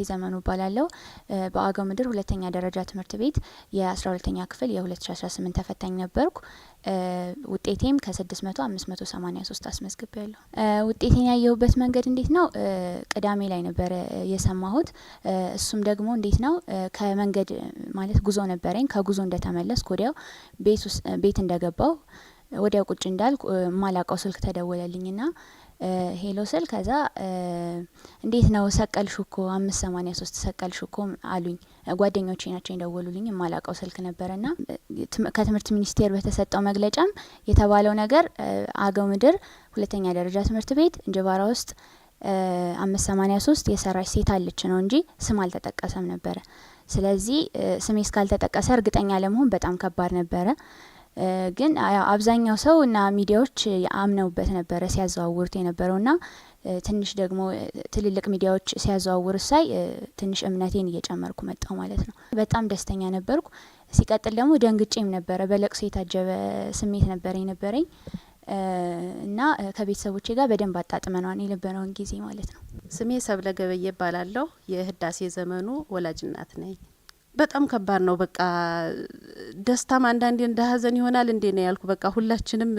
ዘመኑ ባላለው በአገው ምድር ሁለተኛ ደረጃ ትምህርት ቤት የ12ኛ ክፍል የ2018 ተፈታኝ ነበርኩ። ውጤቴም ከ600 583 አስመዝግቤያለሁ። ውጤቴን ያየሁበት መንገድ እንዴት ነው? ቅዳሜ ላይ ነበር የሰማሁት። እሱም ደግሞ እንዴት ነው? ከመንገድ ማለት ጉዞ ነበረኝ። ከጉዞ እንደተመለስኩ ወዲያው ቤት እንደገባው ወዲያው ቁጭ እንዳልኩ ማላቀው ስልክ ተደወለልኝና ሄሎ ስል ከዛ እንዴት ነው ሰቀልሽኮ 583 ሰቀልሽኮ አሉኝ። ጓደኞቼ ናቸው የደወሉልኝ። ማላቀው ስልክ ነበርና ከትምህርት ሚኒስቴር በተሰጠው መግለጫም የተባለው ነገር አገው ምድር ሁለተኛ ደረጃ ትምህርት ቤት እንጅባራ ውስጥ 583 የሰራች ሴት አለች ነው እንጂ ስም አልተጠቀሰም ነበረ። ስለዚህ ስሜ እስካልተጠቀሰ እርግጠኛ ለመሆን በጣም ከባድ ነበረ። ግን አብዛኛው ሰው እና ሚዲያዎች አምነውበት ነበረ ሲያዘዋውሩት የነበረውና ትንሽ ደግሞ ትልልቅ ሚዲያዎች ሲያዘዋውሩ ሳይ ትንሽ እምነቴን እየጨመርኩ መጣው ማለት ነው። በጣም ደስተኛ ነበርኩ። ሲቀጥል ደግሞ ደንግጬም ነበረ። በለቅሶ የታጀበ ስሜት ነበረኝ እና ከቤተሰቦቼ ጋር በደንብ አጣጥመናል የነበረውን ጊዜ ማለት ነው። ስሜ ሰብለ ገበየ እባላለሁ። የህዳሴ ዘመኑ ወላጅ እናት ነኝ። በጣም ከባድ ነው። በቃ ደስታም አንዳንዴ እንደ ሀዘን ይሆናል እንዴ ነው ያልኩ። በቃ ሁላችንም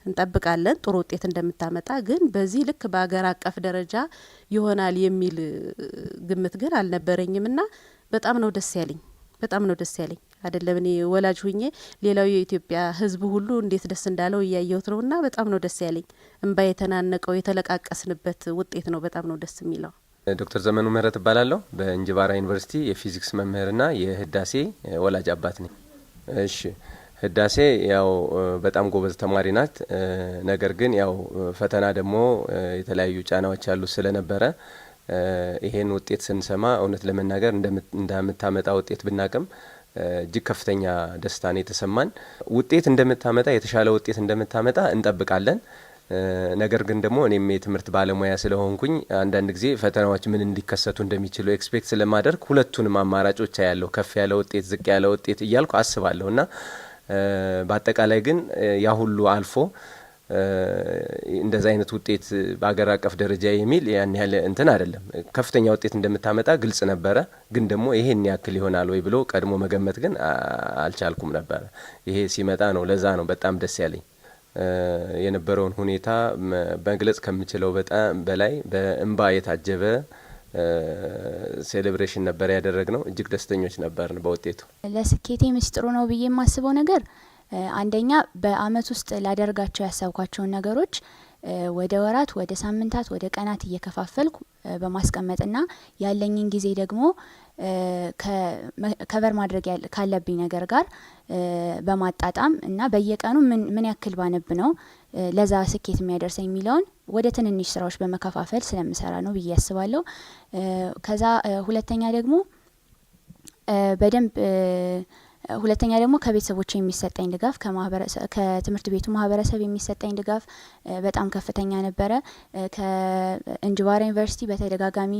እንጠብቃለን ጥሩ ውጤት እንደምታመጣ፣ ግን በዚህ ልክ በአገር አቀፍ ደረጃ ይሆናል የሚል ግምት ግን አልነበረኝምና በጣም ነው ደስ ያለኝ። አይደለም እኔ ወላጅ ሁኜ ሌላው የኢትዮጵያ ሕዝብ ሁሉ እንዴት ደስ እንዳለው እያየሁት ነውና በጣም ነው ደስ ያለኝ። እንባ የተናነቀው የተለቃቀስንበት ውጤት ነው። በጣም ነው ደስ የሚለው። ዶክተር ዘመኑ ምህረት እባላለሁ። በእንጅባራ ዩኒቨርሲቲ የፊዚክስ መምህርና የህዳሴ ወላጅ አባት ነኝ። እሺ፣ ህዳሴ ያው በጣም ጎበዝ ተማሪ ናት። ነገር ግን ያው ፈተና ደግሞ የተለያዩ ጫናዎች ያሉ ስለነበረ ይሄን ውጤት ስንሰማ እውነት ለመናገር እንደምታመጣ ውጤት ብናቅም እጅግ ከፍተኛ ደስታ ነው የተሰማን። ውጤት እንደምታመጣ የተሻለ ውጤት እንደምታመጣ እንጠብቃለን። ነገር ግን ደግሞ እኔም የትምህርት ባለሙያ ስለሆንኩኝ አንዳንድ ጊዜ ፈተናዎች ምን እንዲከሰቱ እንደሚችሉ ኤክስፔክት ስለማደርግ ሁለቱንም አማራጮች ያለው ከፍ ያለ ውጤት ዝቅ ያለ ውጤት እያልኩ አስባለሁና በአጠቃላይ ግን ያ ሁሉ አልፎ እንደዛ አይነት ውጤት በአገር አቀፍ ደረጃ የሚል ያን ያለ እንትን አይደለም። ከፍተኛ ውጤት እንደምታመጣ ግልጽ ነበረ። ግን ደግሞ ይሄን ያክል ይሆናል ወይ ብሎ ቀድሞ መገመት ግን አልቻልኩም ነበረ። ይሄ ሲመጣ ነው። ለዛ ነው በጣም ደስ ያለኝ። የነበረውን ሁኔታ በግልጽ ከምችለው በጣም በላይ በእንባ የታጀበ ሴሌብሬሽን ነበር ያደረግነው። እጅግ ደስተኞች ነበርን በውጤቱ። ለስኬቴ ምስጢሩ ነው ብዬ የማስበው ነገር አንደኛ በአመት ውስጥ ላደርጋቸው ያሰብኳቸውን ነገሮች ወደ ወራት፣ ወደ ሳምንታት፣ ወደ ቀናት እየከፋፈልኩ በማስቀመጥና ያለኝን ጊዜ ደግሞ ከቨር ማድረግ ካለብኝ ነገር ጋር በማጣጣም እና በየቀኑ ምን ያክል ባነብ ነው ለዛ ስኬት የሚያደርሰኝ የሚለውን ወደ ትንንሽ ስራዎች በመከፋፈል ስለምሰራ ነው ብዬ አስባለሁ። ከዛ ሁለተኛ ደግሞ ከቤተሰቦች የሚሰጠኝ ድጋፍ ከትምህርት ቤቱ ማህበረሰብ የሚሰጠኝ ድጋፍ በጣም ከፍተኛ ነበረ። ከእንጅባራ ዩኒቨርሲቲ በተደጋጋሚ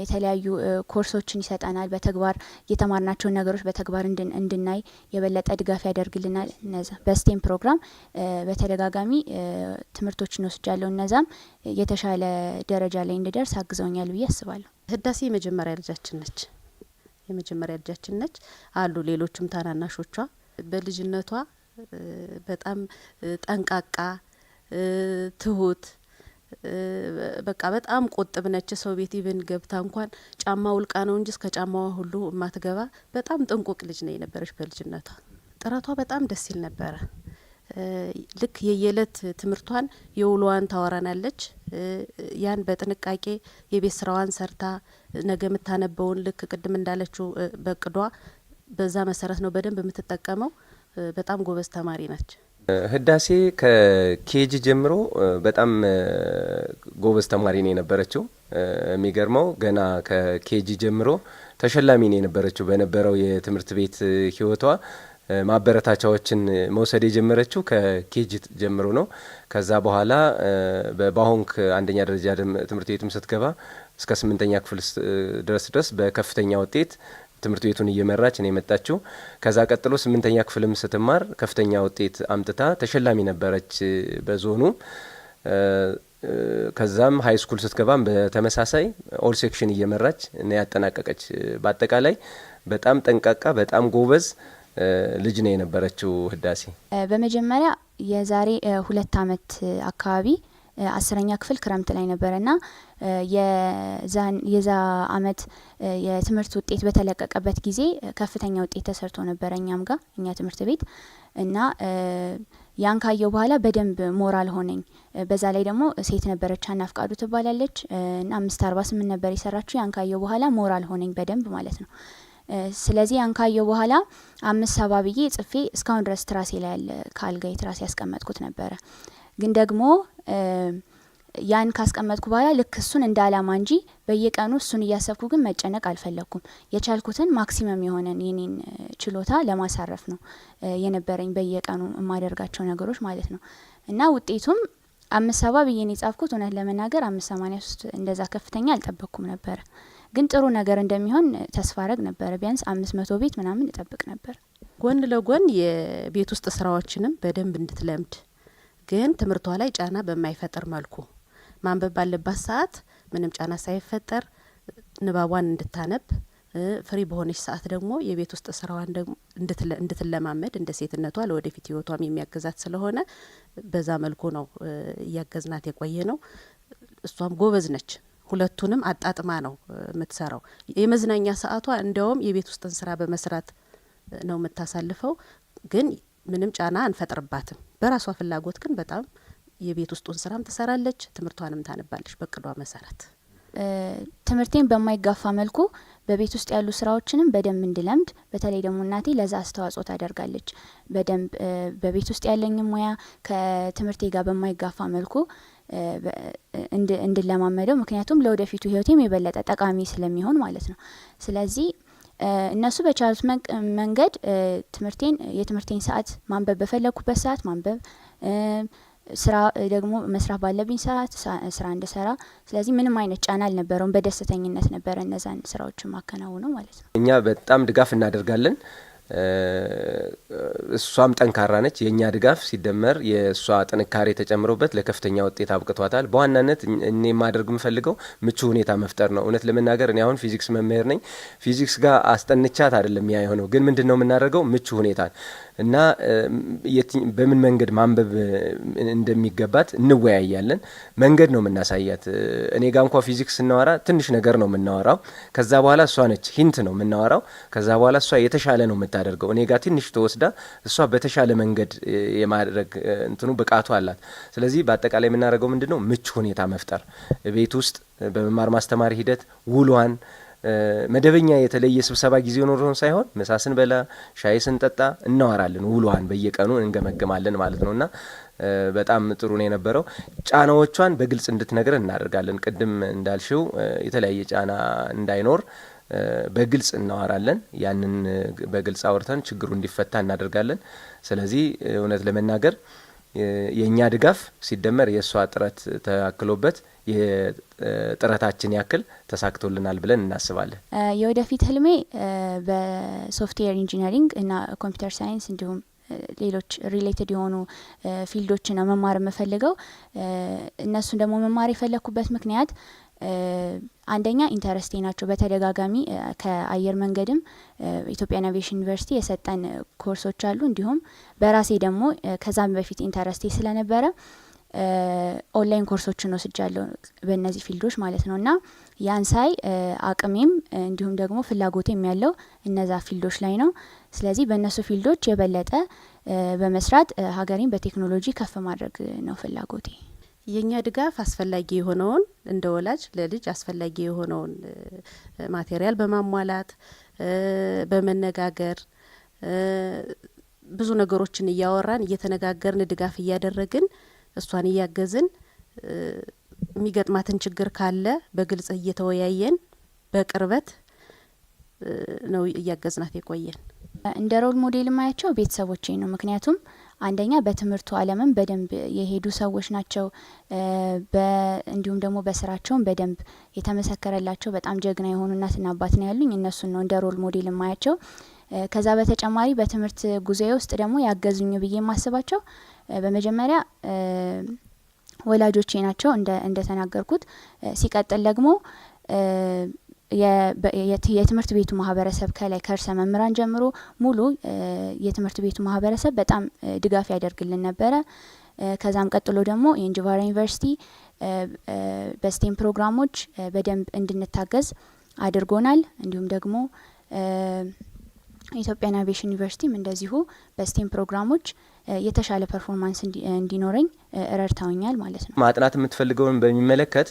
የተለያዩ ኮርሶችን ይሰጠናል። በተግባር የተማርናቸውን ነገሮች በተግባር እንድናይ የበለጠ ድጋፍ ያደርግልናል። እነዛ በስቴም ፕሮግራም በተደጋጋሚ ትምህርቶችን ወስጃለሁ። እነዛም የተሻለ ደረጃ ላይ እንድደርስ አግዘውኛል ብዬ አስባለሁ። ህዳሴ የመጀመሪያ ልጃችን ነች አሉ ሌሎችም ታናናሾቿ። በልጅነቷ በጣም ጠንቃቃ፣ ትሁት፣ በቃ በጣም ቁጥብ ነች። ሰው ቤት ይብን ገብታ እንኳን ጫማ ውልቃ ነው እንጂ እስከ ጫማዋ ሁሉ ማትገባ በጣም ጥንቁቅ ልጅ ነው የነበረች በልጅነቷ። ጥረቷ በጣም ደስ ይል ነበረ። ልክ የየለት ትምህርቷን የውሎዋን ታወራናለች። ያን በጥንቃቄ የቤት ስራዋን ሰርታ ነገ የምታነበውን ልክ ቅድም እንዳለችው በቅዷ በዛ መሰረት ነው በደንብ የምትጠቀመው። በጣም ጎበዝ ተማሪ ናች። ህዳሴ ከኬጂ ጀምሮ በጣም ጎበዝ ተማሪ ነው የነበረችው። የሚገርመው ገና ከኬጂ ጀምሮ ተሸላሚ ነው የነበረችው። በነበረው የትምህርት ቤት ህይወቷ ማበረታቻዎችን መውሰድ የጀመረችው ከኬጂ ጀምሮ ነው። ከዛ በኋላ በባሆንክ አንደኛ ደረጃ ትምህርት ቤቱም ስትገባ እስከ 8ኛ ክፍል ድረስ በከፍተኛ ውጤት ትምህርት ቤቱን እየመራች ነው የመጣችው። ከዛ ቀጥሎ 8ኛ ክፍልም ስትማር ከፍተኛ ውጤት አምጥታ ተሸላሚ ነበረች በዞኑ። ከዛም ሀይ ስኩል ስትገባም በተመሳሳይ ኦል ሴክሽን እየመራች እና ያጠናቀቀች በአጠቃላይ በጣም ጠንቃቃ በጣም ጎበዝ ልጅ ነው የነበረችው ህዳሴ። በመጀመሪያ የዛሬ 2 አመት አካባቢ 10ኛ ክፍል ክረምት ላይ ነበረና የዛ አመት የትምህርት ውጤት በተለቀቀበት ጊዜ ከፍተኛ ውጤት ተሰርቶ ነበረ እኛ ትምህርት ቤት እና ያን ካየው በኋላ በደንብ ሞራል ሆነኝ። በዛ ላይ ደግሞ ሴት ነበረች አና ፍቃዱ ትባላለች እና 548 ነበር የሰራችው። ያን ካየው በኋላ ሞራል ሆነኝ በደንብ ማለት ነው። ስለዚህ ያን ካየው በኋላ 570 ብዬ ጽፌ እስካሁን ድረስ ትራሴ ላይ ያለ ካልጋይ ትራሴ ያስቀመጥኩት ነበረ። ግን ደግሞ ያን ካስቀመጥኩ በኋላ ልክ እሱን እንደ አላማ እንጂ በየቀኑ እሱን እያሰብኩ ግን መጨነቅ አልፈለኩም። የቻልኩትን ማክሲመም የሆነን የኔን ችሎታ ለማሳረፍ ነው የነበረኝ በየቀኑ የማደርጋቸው ነገሮች ማለት ነው። እና ውጤቱም 570 ብዬ ነው የጻፍኩት። እውነት ለመናገር 583 እንደዛ ከፍተኛ አልጠበቅኩም ነበር። ግን ጥሩ ነገር እንደሚሆን ተስፋ አረግ ነበር። ቢያንስ 500 ቤት ምናምን እጠብቅ ነበር። ጎን ለጎን የቤት ውስጥ ስራዎችንም በደንብ እንድትለምድ ግን ትምህርቷ ላይ ጫና በማይፈጠር መልኩ ማንበብ ባለባት ሰዓት ምንም ጫና ሳይፈጠር ንባቧን እንድታነብ ፍሪ በሆነች ሰዓት ደግሞ የቤት ውስጥ ስራዋን ደግሞ እንድትለማመድ እንደ ሴትነቷ ለወደፊት ህይወቷም የሚያገዛት ስለሆነ በዛ መልኩ ነው እያገዝናት የቆየ ነው። እሷም ጎበዝ ነች። ሁለቱንም አጣጥማ ነው የምትሰራው። የመዝናኛ ሰዓቷ እንዲያውም የቤት ውስጥን ስራ በመስራት ነው የምታሳልፈው። ግን ምንም ጫና አንፈጥርባትም። በራሷ ፍላጎት ግን በጣም የቤት ውስጡን ስራም ትሰራለች፣ ትምህርቷንም ታነባለች በቅዷ መሰረት። ትምህርቴን በማይጋፋ መልኩ በቤት ውስጥ ያሉ ስራዎችንም በደንብ እንድለምድ፣ በተለይ ደግሞ እናቴ ለዛ አስተዋጽኦ ታደርጋለች። በደንብ በቤት ውስጥ ያለኝ ሙያ ከትምህርቴ ጋር በማይጋፋ መልኩ እንድለማመደው፣ ምክንያቱም ለወደፊቱ ህይወቴም የበለጠ ጠቃሚ ስለሚሆን ማለት ነው። ስለዚህ እነሱ በቻሉት መንገድ የትምህርቴን ሰዓት ማንበብ በፈለኩበት ሰዓት ማንበብ፣ ስራ ደግሞ መስራት ባለብኝ ሰዓት ስራ እንድሰራ። ስለዚህ ምንም አይነት ጫና አልነበረውም። በደስተኝነት ነበረ እነዛን ስራዎችን ማከናወነው ማለት ነው። እኛ በጣም ድጋፍ እናደርጋለን። እሷም ጠንካራ ነች። የእኛ ድጋፍ ሲደመር የእሷ ጥንካሬ ተጨምሮበት ለከፍተኛ ውጤት አብቅቷታል። በዋናነት እኔ ማድረግ የምፈልገው ምቹ ሁኔታ መፍጠር ነው። እውነት ለመናገር እኔ አሁን ፊዚክስ መምህር ነኝ። ፊዚክስ ጋር አስጠንቻት አይደለም ያ የሆነው፣ ግን ምንድነው የምናደርገው ምቹ ሁኔታ እና በምን መንገድ ማንበብ እንደሚገባት እንወያያለን። መንገድ ነው የምናሳያት። እኔ ጋር እንኳ ፊዚክስ ስናወራ ትንሽ ነገር ነው የምናወራው። ከዛ በኋላ እሷ ነች ሂንት ነው የምናወራው። ከዛ በኋላ እሷ የተሻለ ነው የምታደርገው። እኔ ጋር ትንሽ ተወስዳ እሷ በተሻለ መንገድ የማድረግ እንትኑ ብቃቱ አላት። ስለዚህ በአጠቃላይ የምናደርገው ምንድነው ምቹ ሁኔታ መፍጠር። ቤት ውስጥ በመማር ማስተማር ሂደት ውሏን መደበኛ የተለየ ስብሰባ ጊዜ ኖሮን ሳይሆን ምሳ ስንበላ ሻይ ስንጠጣ እናወራለን። ውሏን በየቀኑ እንገመግማለን ማለት ነውና በጣም ጥሩ ነው የነበረው። ጫናዎቿን በግልጽ እንድትነግረን እናደርጋለን። ቅድም እንዳልሽው የተለያየ ጫና እንዳይኖር በግልጽ እናወራለን። ያንን በግልጽ አውርተን ችግሩ እንዲፈታ እናደርጋለን። ስለዚህ እውነት ለመናገር የኛ ድጋፍ ሲደመር የእሷ ጥረት ተአክሎበት የጥረታችን ያክል ተሳክቶልናል ብለን እናስባለን። የወደፊት ህልሜ በሶፍትዌር ኢንጂነሪንግ እና ኮምፒውተር ሳይንስ እንዲሁም ሌሎች ሪሌትድ የሆኑ ፊልዶችን ነው መማር የምፈልገው። እነሱን ደግሞ መማር የፈለኩበት ምክንያት አንደኛ ኢንተረስቴ ናቸው። በተደጋጋሚ ከአየር መንገድም ኢትዮጵያን አቪዬሽን ዩኒቨርሲቲ የሰጠን ኮርሶች አሉ። እንዲሁም በራሴ ደግሞ ከዛም በፊት ኢንተረስቴ ስለነበረ ኦንላይን ኮርሶችን ወስጃለሁ በእነዚህ ፊልዶች ማለት ነው። እና ያን ሳይ አቅሜም እንዲሁም ደግሞ ፍላጎቴም ያለው እነዛ ፊልዶች ላይ ነው። ስለዚህ በእነሱ ፊልዶች የበለጠ በመስራት ሀገሬን በቴክኖሎጂ ከፍ ማድረግ ነው ፍላጎቴ። የኛ ድጋፍ አስፈላጊ የሆነውን እንደ ወላጅ ለልጅ አስፈላጊ የሆነውን ማቴሪያል በማሟላት በመነጋገር ብዙ ነገሮችን እያወራን እየተነጋገርን ድጋፍ እያደረግን እሷን እያገዝን የሚገጥማትን ችግር ካለ በግልጽ እየተወያየን በቅርበት ነው እያገዝናት የቆየን። እንደ ሮል ሞዴል ማያቸው ቤተሰቦቼ ነው። ምክንያቱም አንደኛ በትምህርቱ ዓለምም በደንብ የሄዱ ሰዎች ናቸው። እንዲሁም ደግሞ በስራቸውም በደንብ የተመሰከረላቸው በጣም ጀግና የሆኑ እናትና አባት ነው ያሉኝ። እነሱን ነው እንደ ሮል ሞዴል ማያቸው። ከዛ በተጨማሪ በትምህርት ጉዞዬ ውስጥ ደግሞ ያገዙኝ ብዬ የማስባቸው በመጀመሪያ ወላጆቼ ናቸው እንደ ተናገርኩት። ሲቀጥል ደግሞ የትምህርት ቤቱ ማህበረሰብ ከላይ ከርዕሰ መምህራን ጀምሮ ሙሉ የትምህርት ቤቱ ማህበረሰብ በጣም ድጋፍ ያደርግልን ነበረ። ከዛም ቀጥሎ ደግሞ የእንጅባራ ዩኒቨርሲቲ በስቴም ፕሮግራሞች በደንብ እንድንታገዝ አድርጎናል። እንዲሁም ደግሞ ኢትዮጵያን አቪዬሽን ዩኒቨርሲቲም እንደዚሁ በስቴም ፕሮግራሞች የተሻለ ፐርፎርማንስ እንዲኖረኝ ረድተውኛል ማለት ነው። ማጥናት የምትፈልገውን በሚመለከት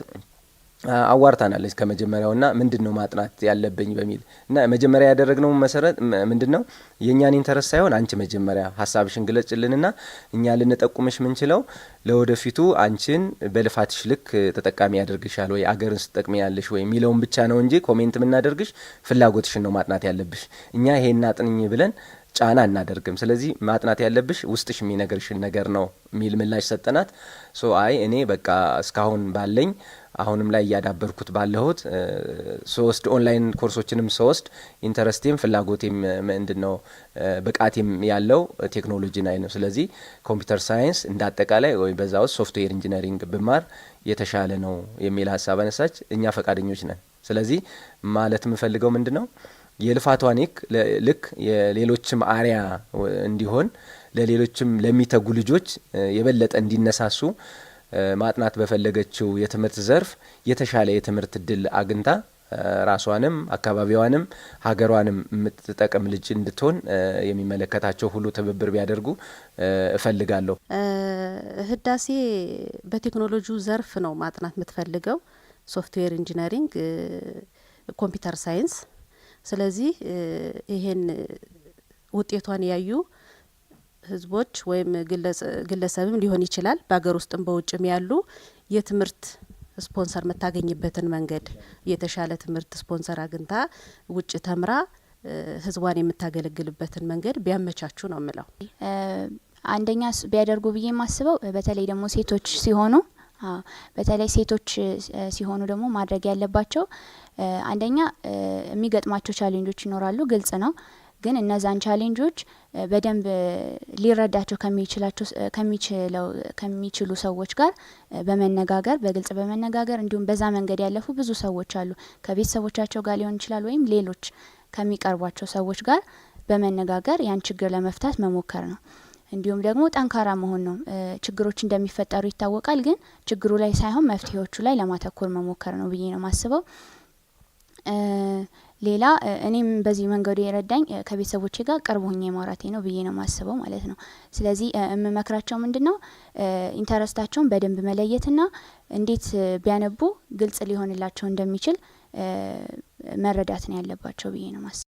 አዋርታናለች ከመጀመሪያውና ምንድነው ማጥናት ያለብኝ በሚል እና መጀመሪያ ያደረግነው መሰረት ምንድነው የኛን ኢንተረስት ሳይሆን አንቺ መጀመሪያ ሀሳብሽን ግለጭልንና እኛ ልንጠቁምሽ ምንችለው ለወደፊቱ አንቺን በልፋትሽ ልክ ተጠቃሚ ያደርግሻል ወይ አገርን ስትጠቅሚ ያለሽ ወይ ሚለውን ብቻ ነው እንጂ ኮሜንት ምናደርግሽ ፍላጎትሽን ነው ማጥናት ያለብሽ። እኛ ይሄን አጥንኝ ብለን ጫና እናደርግም። ስለዚህ ማጥናት ያለብሽ ውስጥሽ የሚነገርሽን ነገር ነው ሚል ምላሽ ሰጠናት። አይ እኔ በቃ እስካሁን ባለኝ አሁንም ላይ ያዳበርኩት ባለሁት ሶስት ኦንላይን ኮርሶችንም ሶስት ኢንተረስቴም ፍላጎቴም ምንድነው ብቃቴም ያለው ቴክኖሎጂ ላይ ነው። ስለዚህ ኮምፒውተር ሳይንስ እንዳጠቃላይ ወይ በዛው ሶፍትዌር ኢንጂነሪንግ ብማር የተሻለ ነው የሚል ሀሳብ አነሳች። እኛ ፈቃደኞች ነን። ስለዚህ ማለት የምፈልገው ምንድነው የልፋቷን ልክ የሌሎችም አሪያ እንዲሆን ለሌሎችም ለሚተጉ ልጆች የበለጠ እንዲነሳሱ ማጥናት በፈለገችው የትምህርት ዘርፍ የተሻለ የትምህርት እድል አግኝታ ራሷንም አካባቢዋንም ሀገሯንም የምትጠቅም ልጅ እንድትሆን የሚመለከታቸው ሁሉ ትብብር ቢያደርጉ እፈልጋለሁ። ህዳሴ በቴክኖሎጂው ዘርፍ ነው ማጥናት የምትፈልገው፣ ሶፍትዌር ኢንጂነሪንግ፣ ኮምፒውተር ሳይንስ። ስለዚህ ይሄን ውጤቷን ያዩ ህዝቦች ወይም ግለሰብም ሊሆን ይችላል በሀገር ውስጥም በውጭም ያሉ የትምህርት ስፖንሰር የምታገኝበትን መንገድ የተሻለ ትምህርት ስፖንሰር አግኝታ ውጭ ተምራ ህዝቧን የምታገለግልበትን መንገድ ቢያመቻቹ ነው የምለው። አንደኛ ቢያደርጉ ብዬ የማስበው በተለይ ደግሞ ሴቶች ሲሆኑ በተለይ ሴቶች ሲሆኑ ደግሞ ማድረግ ያለባቸው አንደኛ የሚገጥማቸው ቻሌንጆች ይኖራሉ፣ ግልጽ ነው። ግን እነዛን ቻሌንጆች በደንብ ሊረዳቸው ከሚችሉ ሰዎች ጋር በመነጋገር በግልጽ በመነጋገር እንዲሁም በዛ መንገድ ያለፉ ብዙ ሰዎች አሉ። ከቤተሰቦቻቸው ጋር ሊሆን ይችላል ወይም ሌሎች ከሚቀርቧቸው ሰዎች ጋር በመነጋገር ያን ችግር ለመፍታት መሞከር ነው። እንዲሁም ደግሞ ጠንካራ መሆን ነው። ችግሮች እንደሚፈጠሩ ይታወቃል። ግን ችግሩ ላይ ሳይሆን መፍትሄዎቹ ላይ ለማተኮር መሞከር ነው ብዬ ነው ማስበው። ሌላ እኔም በዚህ መንገዱ የረዳኝ ከቤተሰቦቼ ጋር ቅርብ ሆኜ ማውራቴ ነው ብዬ ነው ማስበው ማለት ነው። ስለዚህ የምመክራቸው ምንድነው ኢንተረስታቸውን በደንብ መለየትና እንዴት ቢያነቡ ግልጽ ሊሆንላቸው እንደሚችል መረዳት ነው ያለባቸው ብዬ ነው ማስበው።